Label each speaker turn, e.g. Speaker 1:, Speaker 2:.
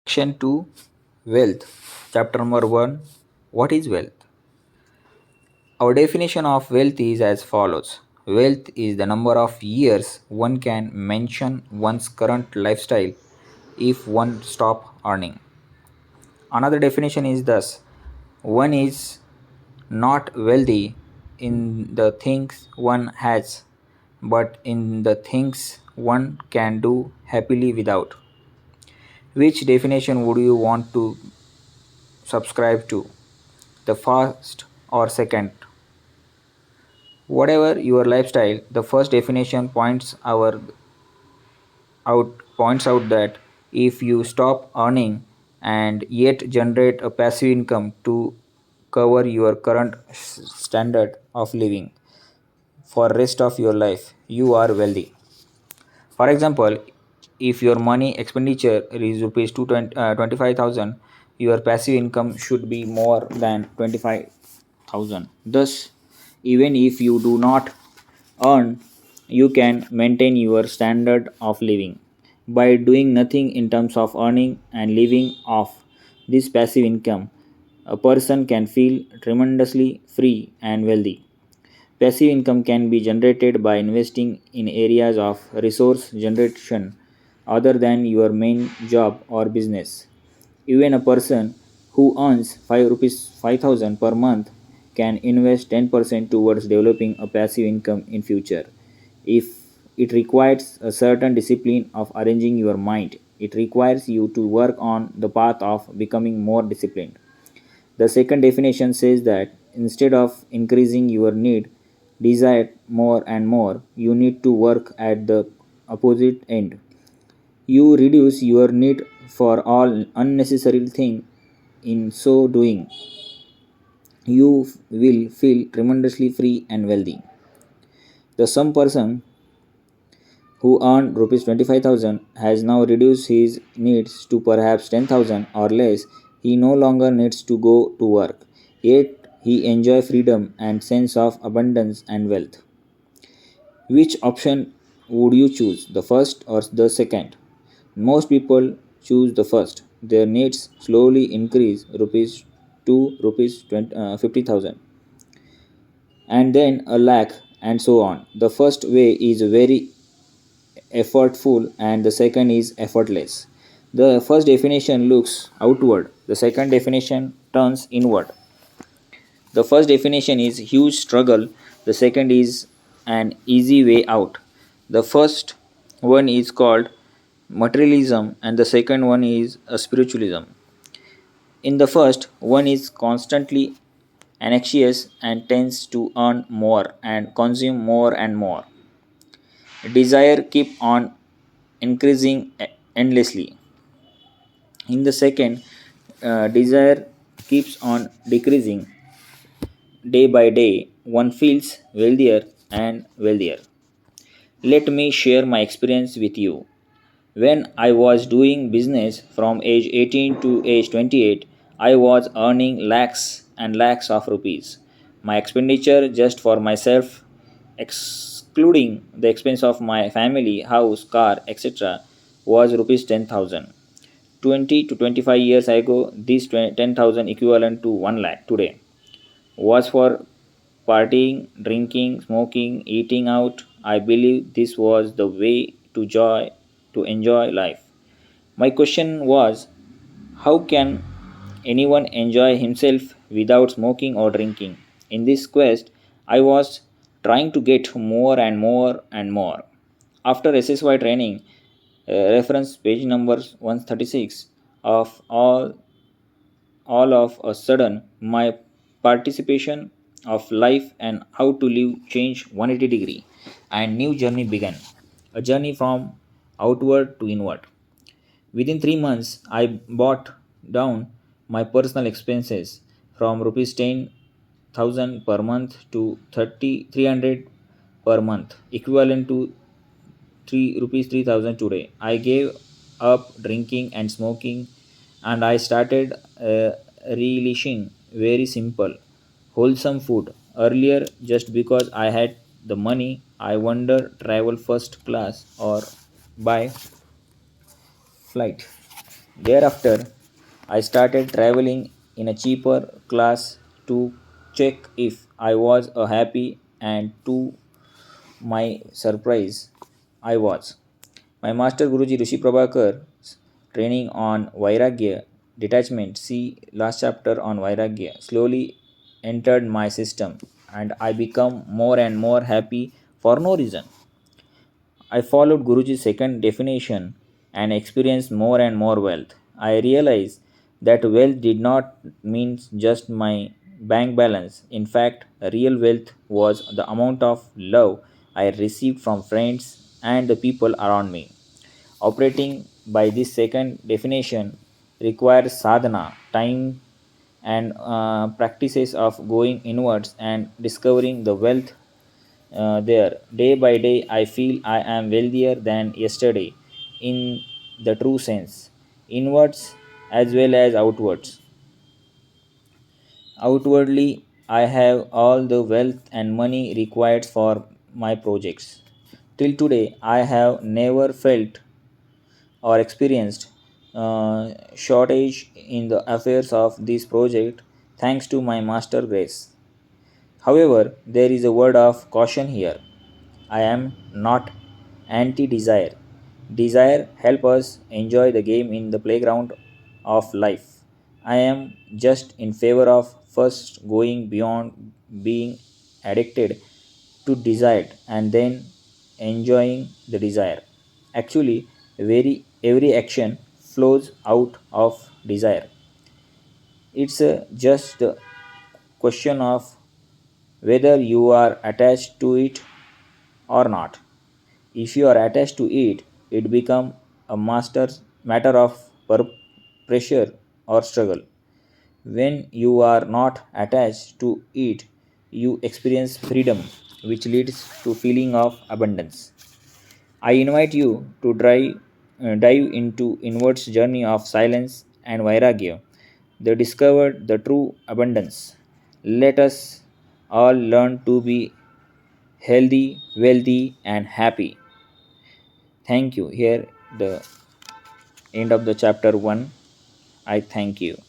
Speaker 1: Section 2, Wealth. Chapter number 1, What is wealth? Our definition of wealth is as follows. Wealth is the number of years one can mention one's current lifestyle if one stop earning. Another definition is thus: one is not wealthy in the things one has, but in the things one can do happily without. Which definition would you want to subscribe to? The first or second? Whatever your lifestyle, the first definition points out that if you stop earning and yet generate a passive income to cover your current standard of living for rest of your life, you are wealthy. For example, if your money expenditure is rupees 25,000, your passive income should be more than 25,000. Thus, even if you do not earn, you can maintain your standard of living. By doing nothing in terms of earning and living off this passive income, a person can feel tremendously free and wealthy. Passive income can be generated by investing in areas of resource generation other than your main job or business. Even a person who earns 5 rupees 5000 per month can invest 10% towards developing a passive income in future. If it requires a certain discipline of arranging your mind, it requires you to work on the path of becoming more disciplined. The second definition says that instead of increasing your need, desire more and more, you need to work at the opposite end. You reduce your need for all unnecessary things. In so doing, you will feel tremendously free and wealthy. The some person who earned rupees 25,000 has now reduced his needs to perhaps 10,000 or less. He no longer needs to go to work, yet he enjoys freedom and sense of abundance and wealth. Which option would you choose, the first or the second? Most people choose the first. Their needs slowly increase rupees to rupees 50,000 and then a lakh and so on. The first way is very effortful and the second is effortless. The first definition looks outward, the second definition turns inward. The first definition is huge struggle, the second is an easy way out. The first one is called materialism and the second one is a spiritualism. In the first, one is constantly anxious and tends to earn more and consume more and more. Desire keep on increasing endlessly. In the second, desire keeps on decreasing day by day. One feels wealthier and wealthier. Let me share my experience with you. When I was doing business from age 18 to age 28, I was earning lakhs and lakhs of rupees. My expenditure just for myself, excluding the expense of my family, house, car, etc., was rupees 10,000. 20 to 25 years ago, this 10,000 equivalent to 1 lakh today was for partying, drinking, smoking, eating out. I believe this was the way to enjoy life. My question was, how can anyone enjoy himself without smoking or drinking? In this quest, I was trying to get more and more and more. After SSY training, reference page number 136 of all of a sudden my participation of life and how to live changed 180-degree and new journey began, a journey from outward to inward. Within 3 months I brought down my personal expenses from rupees 10,000 per month to 300 per month, equivalent to 3 rupees 3,000 today. I gave up drinking and smoking and I started relishing very simple, wholesome food. Earlier, just because I had the money, I wonder travel first class or buy flight. Thereafter, I started traveling in a cheaper class to check if I was happy, and to my surprise, I was. My master Guruji Rishi Prabhakar's training on Vairagya detachment, see last chapter on Vairagya, slowly entered my system, and I become more and more happy for no reason. I followed Guruji's second definition and experienced more and more wealth. I realized that wealth did not mean just my bank balance. In fact, real wealth was the amount of love I received from friends and the people around me. Operating by this second definition requires sadhana, time, and practices of going inwards and discovering the wealth there. Day by day, I feel I am wealthier than yesterday in the true sense, inwards as well as outwards. Outwardly, I have all the wealth and money required for my projects. Till today, I have never felt or experienced shortage in the affairs of this project thanks to my master grace. However, there is a word of caution here. I am not anti desire. Desire help us enjoy the game in the playground of life. I am just in favor of first going beyond being addicted to desire and then enjoying the desire. Actually, every action flows out of desire. It's just the question of whether you are attached to it or not. If you are attached to it, it becomes a matter of pressure or struggle. When you are not attached to it, you experience freedom, which leads to feeling of abundance. I invite you to dive into inwards journey of silence and vairagya. They discovered the true abundance. Let us all learn to be healthy, wealthy, and happy. Thank you. Here, the end of the chapter 1. I thank you.